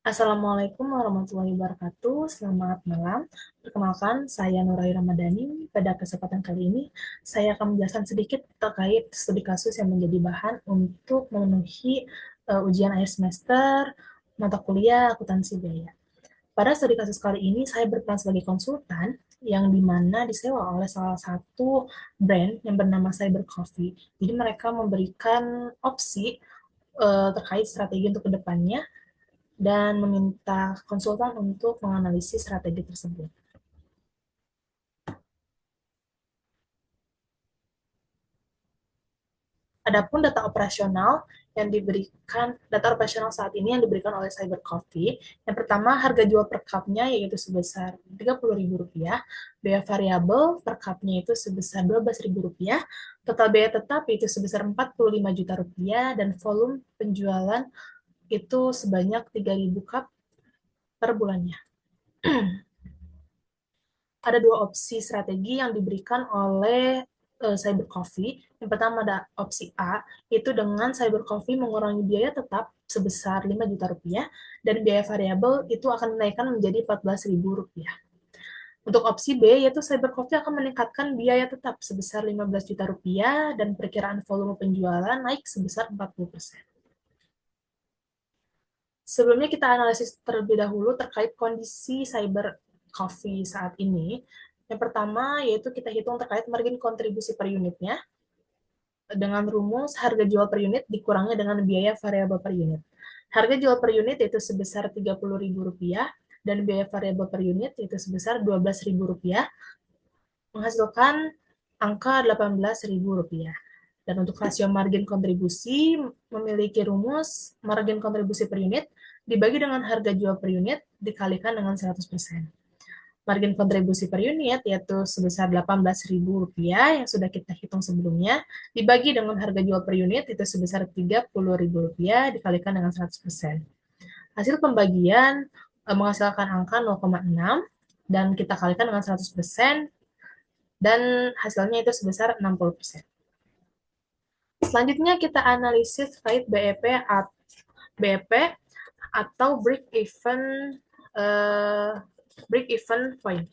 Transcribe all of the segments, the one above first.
Assalamualaikum warahmatullahi wabarakatuh. Selamat malam. Perkenalkan, saya Nurai Ramadhani. Pada kesempatan kali ini, saya akan menjelaskan sedikit terkait studi kasus yang menjadi bahan untuk memenuhi ujian akhir semester mata kuliah akuntansi biaya. Pada studi kasus kali ini, saya berperan sebagai konsultan yang dimana disewa oleh salah satu brand yang bernama Cyber Coffee. Jadi mereka memberikan opsi terkait strategi untuk kedepannya dan meminta konsultan untuk menganalisis strategi tersebut. Adapun data operasional saat ini yang diberikan oleh Cyber Coffee, yang pertama harga jual per cupnya yaitu sebesar Rp30.000, biaya variabel per cupnya itu sebesar Rp12.000, total biaya tetap itu sebesar Rp45 juta, dan volume penjualan itu sebanyak 3.000 cup per bulannya. Ada dua opsi strategi yang diberikan oleh Cyber Coffee. Yang pertama ada opsi A, itu dengan Cyber Coffee mengurangi biaya tetap sebesar Rp5 juta, dan biaya variabel itu akan dinaikkan menjadi Rp14.000. Untuk opsi B, yaitu Cyber Coffee akan meningkatkan biaya tetap sebesar Rp15 juta, dan perkiraan volume penjualan naik sebesar 40%. Sebelumnya kita analisis terlebih dahulu terkait kondisi Cyber Coffee saat ini. Yang pertama yaitu kita hitung terkait margin kontribusi per unitnya dengan rumus harga jual per unit dikurangi dengan biaya variabel per unit. Harga jual per unit yaitu sebesar Rp30.000 dan biaya variabel per unit yaitu sebesar Rp12.000, menghasilkan angka Rp18.000. Dan untuk rasio margin kontribusi memiliki rumus margin kontribusi per unit dibagi dengan harga jual per unit dikalikan dengan 100%. Margin kontribusi per unit yaitu sebesar Rp18.000 yang sudah kita hitung sebelumnya, dibagi dengan harga jual per unit itu sebesar Rp30.000 dikalikan dengan 100%. Hasil pembagian menghasilkan angka 0,6 dan kita kalikan dengan 100%, dan hasilnya itu sebesar 60%. Selanjutnya kita analisis terkait BEP atau break even point.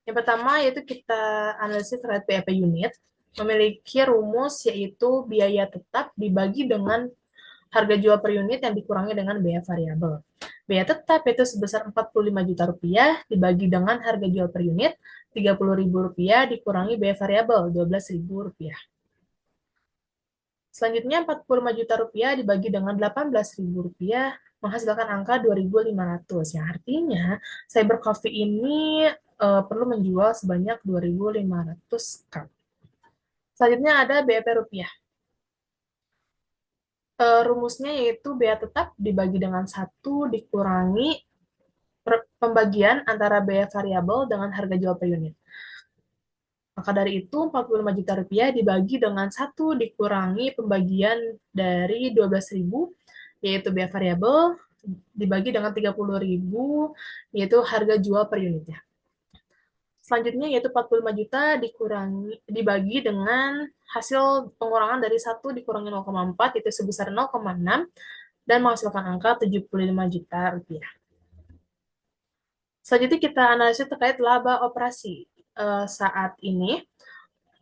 Yang pertama yaitu kita analisis terkait BEP unit, memiliki rumus yaitu biaya tetap dibagi dengan harga jual per unit yang dikurangi dengan biaya variabel. Biaya tetap yaitu sebesar Rp45 juta dibagi dengan harga jual per unit Rp30.000 dikurangi biaya variabel Rp12.000. Selanjutnya Rp45 juta dibagi dengan Rp18.000 menghasilkan angka 2.500, yang artinya Cyber Coffee ini perlu menjual sebanyak 2.500 cup. Selanjutnya ada BEP rupiah. Rumusnya yaitu biaya tetap dibagi dengan 1 dikurangi pembagian antara biaya variabel dengan harga jual per unit. Maka dari itu, Rp45 juta dibagi dengan 1 dikurangi pembagian dari 12.000, yaitu biaya variabel, dibagi dengan 30.000, yaitu harga jual per unitnya. Selanjutnya yaitu 45 juta dibagi dengan hasil pengurangan dari 1 dikurangi 0,4, itu sebesar 0,6, dan menghasilkan angka Rp75 juta. Selanjutnya kita analisis terkait laba operasi. Saat ini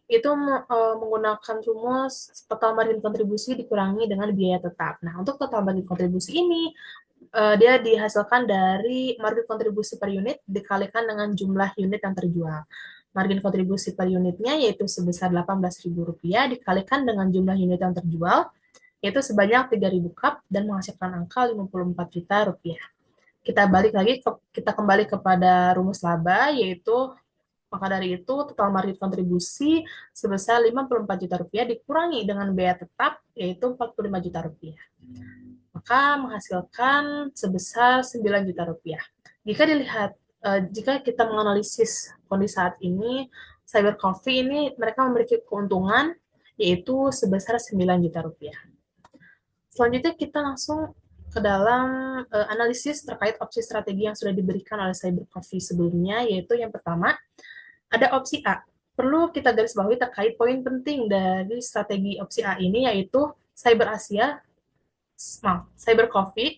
itu menggunakan rumus total margin kontribusi dikurangi dengan biaya tetap. Nah, untuk total margin kontribusi ini dia dihasilkan dari margin kontribusi per unit dikalikan dengan jumlah unit yang terjual. Margin kontribusi per unitnya yaitu sebesar Rp18.000 dikalikan dengan jumlah unit yang terjual, yaitu sebanyak 3.000 cup dan menghasilkan angka Rp54 juta. Kita kembali kepada rumus laba, yaitu maka dari itu total margin kontribusi sebesar Rp54 juta dikurangi dengan biaya tetap yaitu Rp45 juta, maka menghasilkan sebesar Rp9 juta. Jika kita menganalisis kondisi saat ini, Cyber Coffee ini mereka memiliki keuntungan yaitu sebesar Rp9 juta. Selanjutnya kita langsung ke dalam analisis terkait opsi strategi yang sudah diberikan oleh Cyber Coffee sebelumnya, yaitu yang pertama ada opsi A. Perlu kita garis bawahi terkait poin penting dari strategi opsi A ini, yaitu Cyber Coffee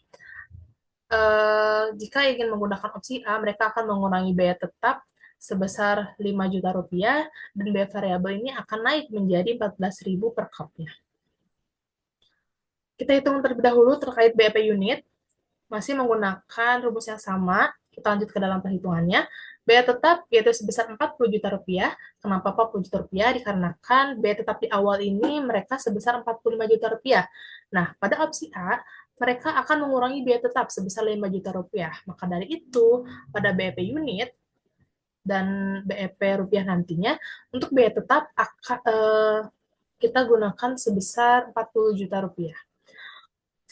Jika ingin menggunakan opsi A, mereka akan mengurangi biaya tetap sebesar 5 juta rupiah, dan biaya variabel ini akan naik menjadi 14.000 per cupnya. Kita hitung terlebih dahulu terkait BEP unit, masih menggunakan rumus yang sama. Kita lanjut ke dalam perhitungannya. Biaya tetap yaitu sebesar 40 juta rupiah. Kenapa 40 juta rupiah? Dikarenakan biaya tetap di awal ini mereka sebesar 45 juta rupiah. Nah, pada opsi A, mereka akan mengurangi biaya tetap sebesar 5 juta rupiah. Maka dari itu, pada BEP unit dan BEP rupiah nantinya, untuk biaya tetap kita gunakan sebesar 40 juta rupiah.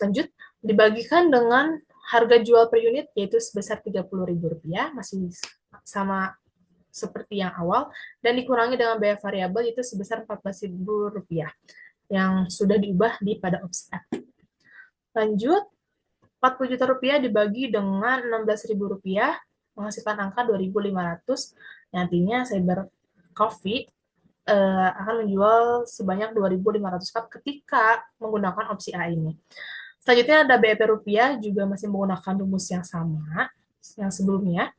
Lanjut, dibagikan dengan harga jual per unit yaitu sebesar Rp30.000, masih sama seperti yang awal, dan dikurangi dengan biaya variabel yaitu sebesar Rp14.000 yang sudah diubah pada opsi A. Lanjut, Rp40 juta dibagi dengan Rp16.000 menghasilkan angka 2.500. Nantinya Cyber Coffee akan menjual sebanyak 2.500 cup ketika menggunakan opsi A ini. Selanjutnya ada BEP rupiah, juga masih menggunakan rumus yang sama yang sebelumnya.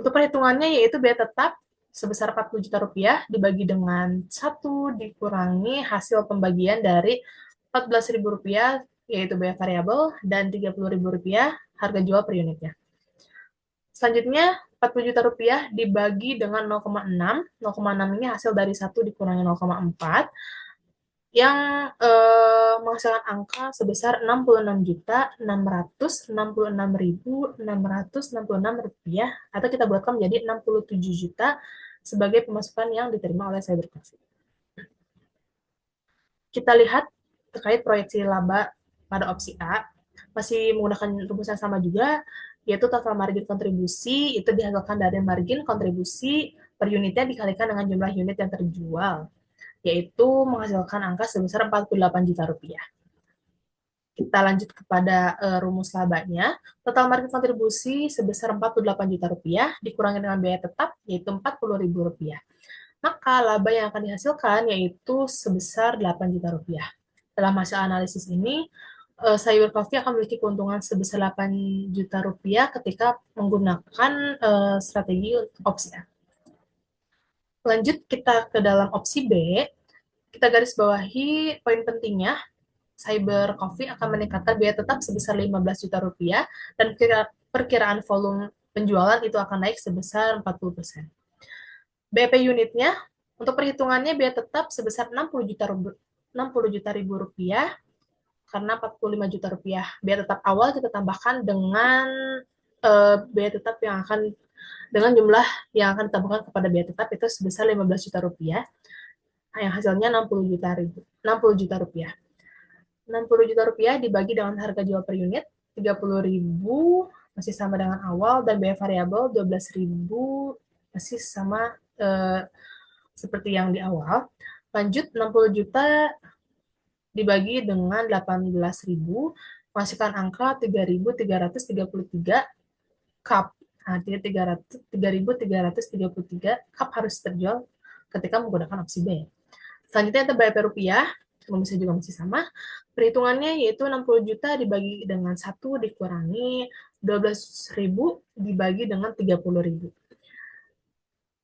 Untuk perhitungannya yaitu biaya tetap sebesar 40 juta rupiah dibagi dengan 1 dikurangi hasil pembagian dari 14.000 rupiah yaitu biaya variabel dan 30.000 rupiah harga jual per unitnya. Selanjutnya 40 juta rupiah dibagi dengan 0,6. 0,6 ini hasil dari 1 dikurangi 0,4 yang menghasilkan angka sebesar Rp66.666.666 atau kita buatkan menjadi 67 juta sebagai pemasukan yang diterima oleh Cyber Coffee. Kita lihat terkait proyeksi laba pada opsi A, masih menggunakan rumus yang sama juga, yaitu total margin kontribusi itu dihasilkan dari margin kontribusi per unitnya dikalikan dengan jumlah unit yang terjual, yaitu menghasilkan angka sebesar 48 juta rupiah. Kita lanjut kepada rumus labanya. Total margin kontribusi sebesar 48 juta rupiah dikurangi dengan biaya tetap yaitu 40.000 rupiah. Maka laba yang akan dihasilkan yaitu sebesar 8 juta rupiah. Dalam hasil analisis ini, Cyber Coffee akan memiliki keuntungan sebesar 8 juta rupiah ketika menggunakan strategi opsi A. Lanjut kita ke dalam opsi B, kita garis bawahi poin pentingnya. Cyber Coffee akan meningkatkan biaya tetap sebesar 15 juta rupiah dan perkiraan volume penjualan itu akan naik sebesar 40%. BP unitnya untuk perhitungannya biaya tetap sebesar 60 juta rupiah karena 45 juta rupiah. Biaya tetap awal kita tambahkan dengan biaya tetap yang akan dengan jumlah yang akan ditambahkan kepada biaya tetap itu sebesar 15 juta rupiah yang hasilnya 60 juta rupiah. 60 juta rupiah dibagi dengan harga jual per unit 30.000 masih sama dengan awal dan biaya variabel 12.000 masih sama seperti yang di awal. Lanjut 60 juta dibagi dengan 18.000 menghasilkan angka 3.333 cup. Artinya 3.333 cup harus terjual ketika menggunakan opsi B. Selanjutnya ada BEP rupiah, rumusnya juga masih sama. Perhitungannya yaitu 60 juta dibagi dengan 1 dikurangi 12.000 dibagi dengan 30.000.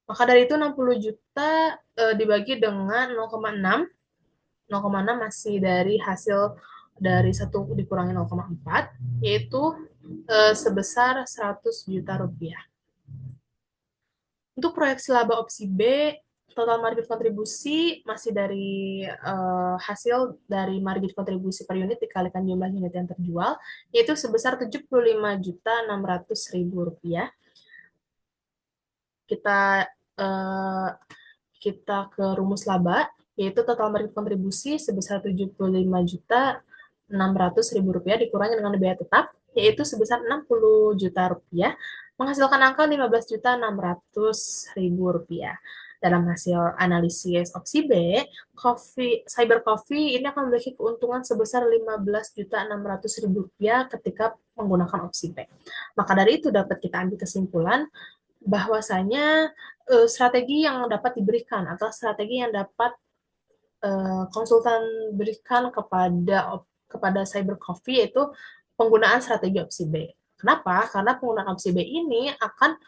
Maka dari itu 60 juta dibagi dengan 0,6. 0,6 masih dari hasil dari 1 dikurangi 0,4, yaitu sebesar 100 juta rupiah. Untuk proyeksi laba opsi B, total margin kontribusi masih dari hasil dari margin kontribusi per unit dikalikan jumlah unit yang terjual, yaitu sebesar 75.600.000 rupiah. Kita ke rumus laba, yaitu total margin kontribusi sebesar 75.600.000 rupiah dikurangi dengan biaya tetap, yaitu sebesar 60 juta rupiah, menghasilkan angka 15.600.000 rupiah. Dalam hasil analisis opsi B, Cyber Coffee ini akan memiliki keuntungan sebesar 15.600.000 rupiah ketika menggunakan opsi B. Maka dari itu dapat kita ambil kesimpulan bahwasanya strategi yang dapat diberikan atau strategi yang dapat konsultan berikan kepada Cyber Coffee yaitu penggunaan strategi opsi B. Kenapa? Karena penggunaan opsi B ini akan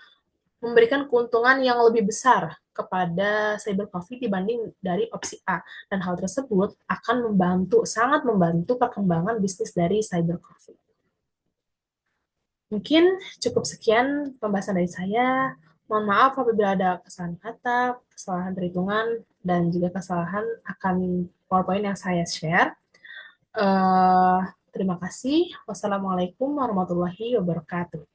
memberikan keuntungan yang lebih besar kepada cyber coffee dibanding dari opsi A. Dan hal tersebut akan membantu, sangat membantu perkembangan bisnis dari cyber coffee. Mungkin cukup sekian pembahasan dari saya. Mohon maaf apabila ada kesalahan kata, kesalahan perhitungan, dan juga kesalahan akan PowerPoint yang saya share. Terima kasih. Wassalamualaikum warahmatullahi wabarakatuh.